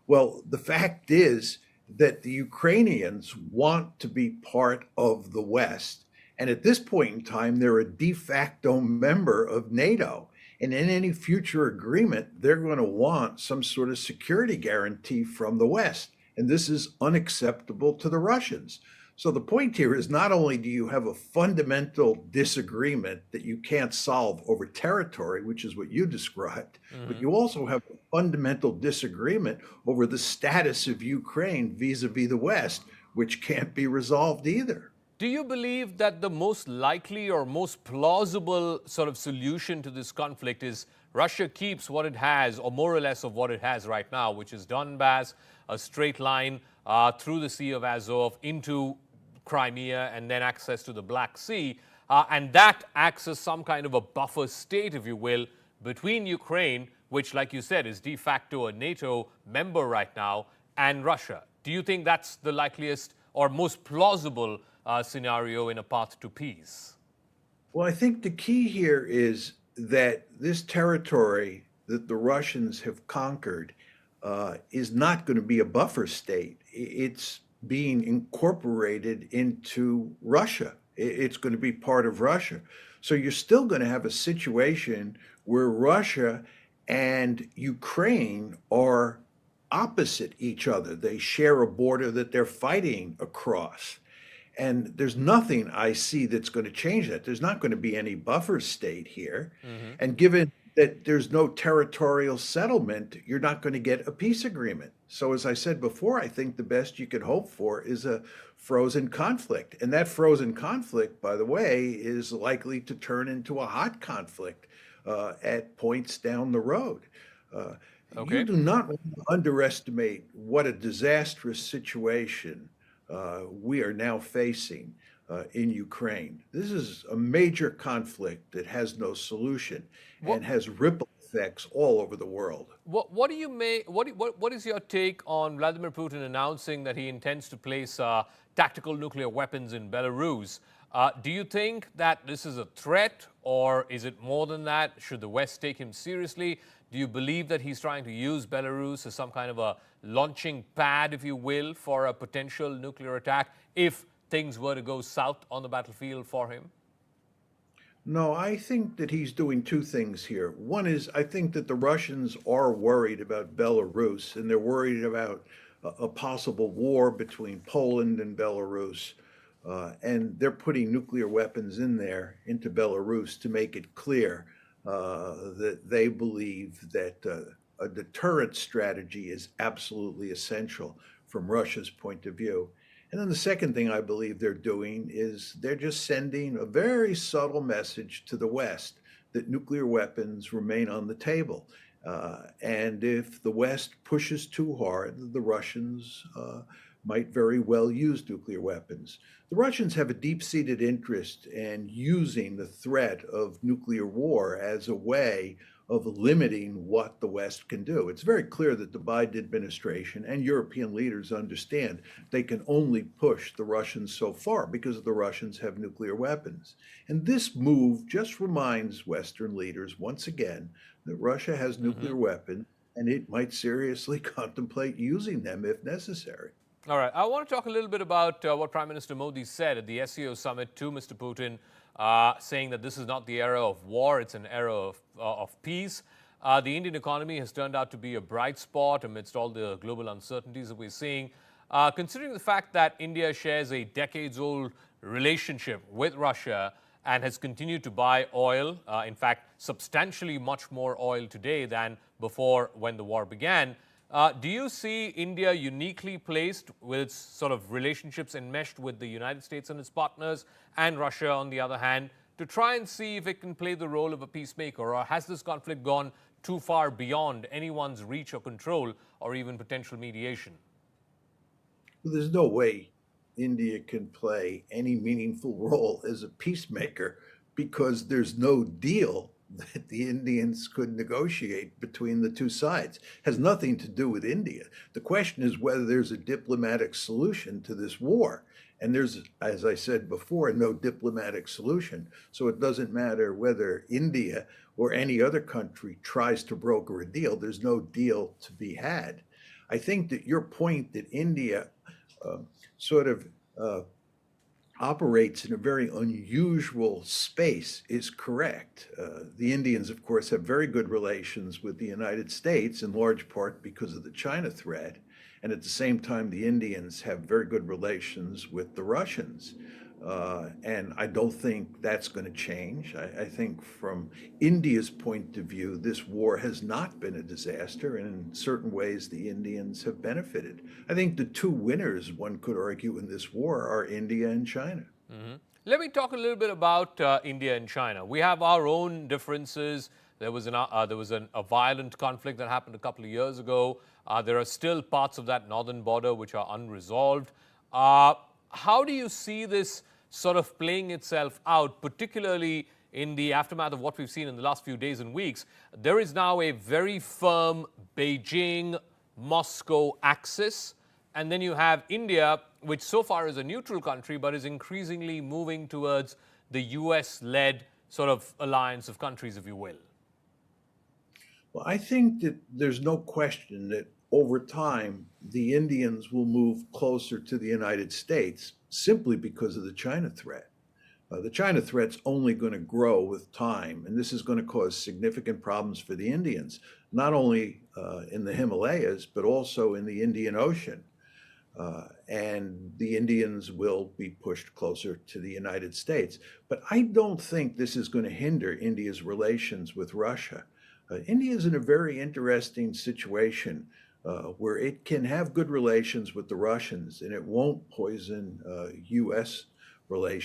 Well, the fact is that the Ukrainians want to be part of the West. And at this point in time, they're a de facto member of NATO. And in any future agreement, they're going to want some sort of security guarantee from the West. And this is unacceptable to the Russians. So the point here is, not only do you have a fundamental disagreement that you can't solve over territory, which is what you described, but you also have a fundamental disagreement over the status of Ukraine vis-a-vis the West, which can't be resolved either. Do you believe that the most likely or most plausible sort of solution to this conflict is Russia keeps what it has, or more or less of what it has right now, which is Donbass, a straight line through the Sea of Azov into Crimea and then access to the Black Sea, and that acts as some kind of a buffer state, if you will, between Ukraine, which, like you said, is de facto a NATO member right now, and Russia? Do you think that's the likeliest or most plausible scenario in a path to peace? Well, I think the key here is that this territory that the Russians have conquered is not going to be a buffer state. It's being incorporated into Russia. It's going to be part of Russia. So you're still going to have a situation where Russia and Ukraine are opposite each other. They share a border that they're fighting across. And there's nothing I see that's going to change that. There's not going to be any buffer state here. And given that there's no territorial settlement, you're not going to get a peace agreement. So as I said before, I think the best you could hope for is a frozen conflict. And that frozen conflict, by the way, is likely to turn into a hot conflict at points down the road. You do not underestimate what a disastrous situation we are now facing in Ukraine. This is a major conflict that has no solution and has ripple effects all over the world. What do you what is your take on Vladimir Putin announcing that he intends to place tactical nuclear weapons in Belarus? Do you think that this is a threat, or is it more than that? Should the West take him seriously? Do you believe that he's trying to use Belarus as some kind of a launching pad, if you will, for a potential nuclear attack if things were to go south on the battlefield for him? No, I think that he's doing two things here. One is, I think that the Russians are worried about Belarus, and they're worried about a possible war between Poland and Belarus. And they're putting nuclear weapons in there, into Belarus, to make it clear that they believe that a deterrent strategy is absolutely essential from Russia's point of view. And then the second thing I believe they're doing is they're just sending a very subtle message to the West that nuclear weapons remain on the table. And if the West pushes too hard, the Russians might very well use nuclear weapons. The Russians have a deep-seated interest in using the threat of nuclear war as a way of limiting what the West can do. It's very clear that the Biden administration and European leaders understand they can only push the Russians so far because the Russians have nuclear weapons. And this move just reminds Western leaders once again that Russia has nuclear weapons, and it might seriously contemplate using them if necessary. All right. I want to talk a little bit about what Prime Minister Modi said at the SCO summit to Mr. Putin, saying that this is not the era of war, it's an era of peace. The Indian economy has turned out to be a bright spot amidst all the global uncertainties that we're seeing. Considering the fact that India shares a decades-old relationship with Russia and has continued to buy oil, in fact, substantially much more oil today than before when the war began, do you see India uniquely placed with its sort of relationships enmeshed with the United States and its partners, and Russia on the other hand, to try and see if it can play the role of a peacemaker? Or has this conflict gone too far beyond anyone's reach or control or even potential mediation? Well, there's no way India can play any meaningful role as a peacemaker because there's no deal that the Indians could negotiate between the two sides. It has nothing to do with India. The question is whether there's a diplomatic solution to this war. And there's, as I said before, no diplomatic solution. So it doesn't matter whether India or any other country tries to broker a deal. There's no deal to be had. I think that your point that India operates in a very unusual space is correct. The Indians, of course, have very good relations with the United States, in large part because of the China threat. And at the same time, the Indians have very good relations with the Russians. And I don't think that's going to change. I think from India's point of view, this war has not been a disaster, and in certain ways the Indians have benefited. I think the two winners, one could argue, in this war are India and China. Mm-hmm. Let me talk a little bit about India and China. We have our own differences. There was a violent conflict that happened a couple of years ago. There are still parts of that northern border which are unresolved. How do you see this sort of playing itself out, particularly in the aftermath of what we've seen in the last few days and weeks? There is now a very firm Beijing-Moscow axis. And then you have India, which so far is a neutral country, but is increasingly moving towards the US-led sort of alliance of countries, if you will. Well, I think that there's no question that over time, the Indians will move closer to the United States simply because of the China threat. The China threat's only going to grow with time, and this is going to cause significant problems for the Indians, not only in the Himalayas, but also in the Indian Ocean. And the Indians will be pushed closer to the United States. But I don't think this is going to hinder India's relations with Russia. India is in a very interesting situation where it can have good relations with the Russians, and it won't poison U.S. relations.